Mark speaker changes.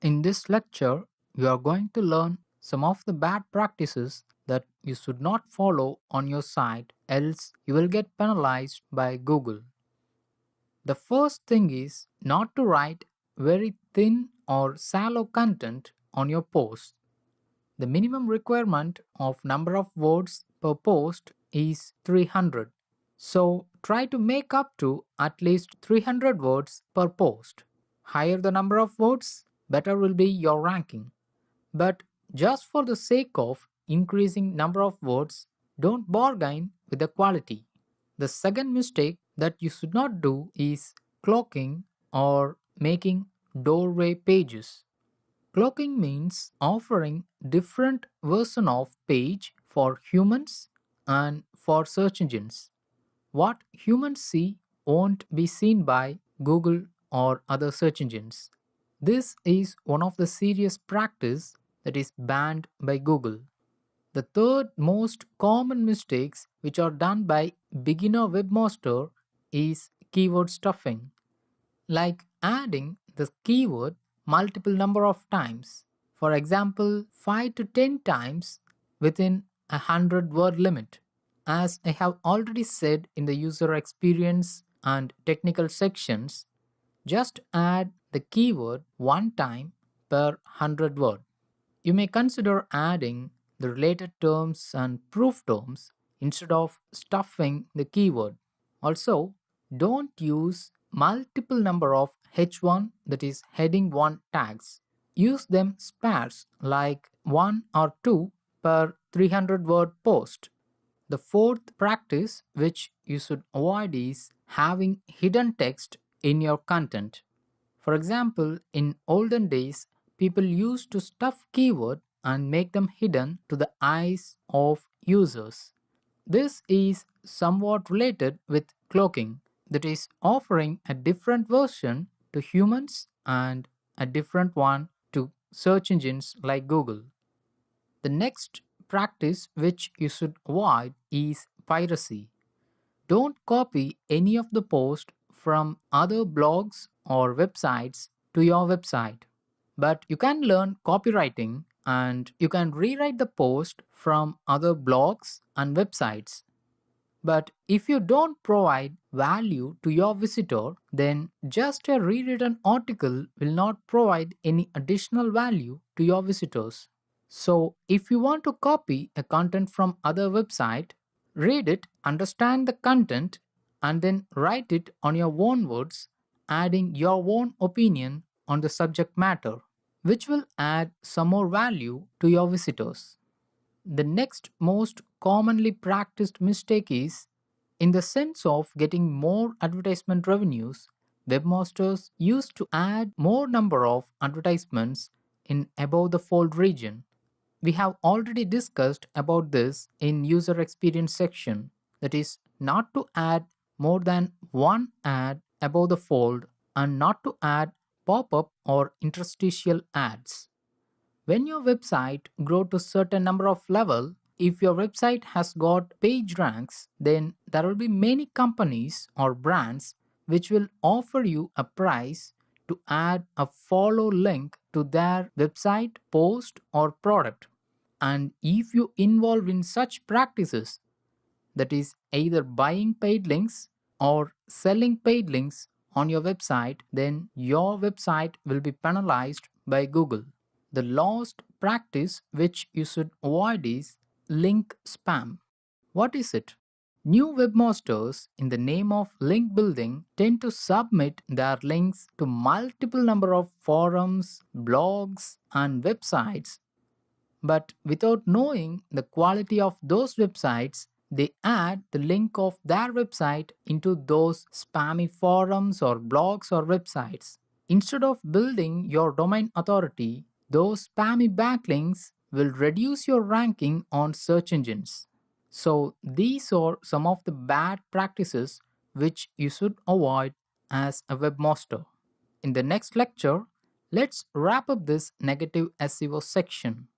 Speaker 1: In this lecture, you are going to learn some of the bad practices that you should not follow on your site, else you will get penalized by Google. The first thing is not to write very thin or shallow content on your post. The minimum requirement of number of words per post is 300. So try to make up to at least 300 words per post. Higher the number of words, better will be your ranking. But just for the sake of increasing number of words, don't bargain with the quality. The second mistake that you should not do is cloaking or making doorway pages. Cloaking means offering different version of page for humans and for search engines. What humans see won't be seen by Google or other search engines. This is one of the serious practice that is banned by Google. The third most common mistakes which are done by beginner webmaster is keyword stuffing, like adding the keyword multiple number of times. For example, 5 to 10 times within a 100 word limit. As I have already said in the user experience and technical sections, just add the keyword one time per 100 word. You may consider adding the related terms and proof terms instead of stuffing the keyword. Also, don't use multiple number of H1, that is heading 1 tags. Use them sparse like 1 or 2 per 300 word post. The fourth practice which you should avoid is having hidden text in your content. For example, in olden days, people used to stuff keyword and make them hidden to the eyes of users. This is somewhat related with cloaking, that is offering a different version to humans and a different one to search engines like Google. The next practice which you should avoid is piracy. Don't copy any of the posts from other blogs or websites to your website. But you can learn copywriting and you can rewrite the post from other blogs and websites. But if you don't provide value to your visitor, then just a rewritten article will not provide any additional value to your visitors. So if you want to copy a content from other website, read it, understand the content, and then write it on your own words, adding your own opinion on the subject matter, which will add some more value to your visitors. The next most commonly practiced mistake is in the sense of getting more advertisement revenues, webmasters used to add more number of advertisements in above the fold region. We have already discussed about this in user experience section, that is not to add more than one ad above the fold and not to add pop-up or interstitial ads. When your website grows to certain number of level, if your website has got page ranks, then there will be many companies or brands which will offer you a price to add a follow link to their website, post or product. And if you involve in such practices, that is either buying paid links or selling paid links on your website, then your website will be penalized by Google. The last practice which you should avoid is link spam. What is it? New webmasters, in the name of link building, tend to submit their links to multiple number of forums, blogs, and websites. But without knowing the quality of those websites, they add the link of their website into those spammy forums or blogs or websites. Instead of building your domain authority, those spammy backlinks will reduce your ranking on search engines. So these are some of the bad practices which you should avoid as a webmaster. In the next lecture, let's wrap up this negative SEO section.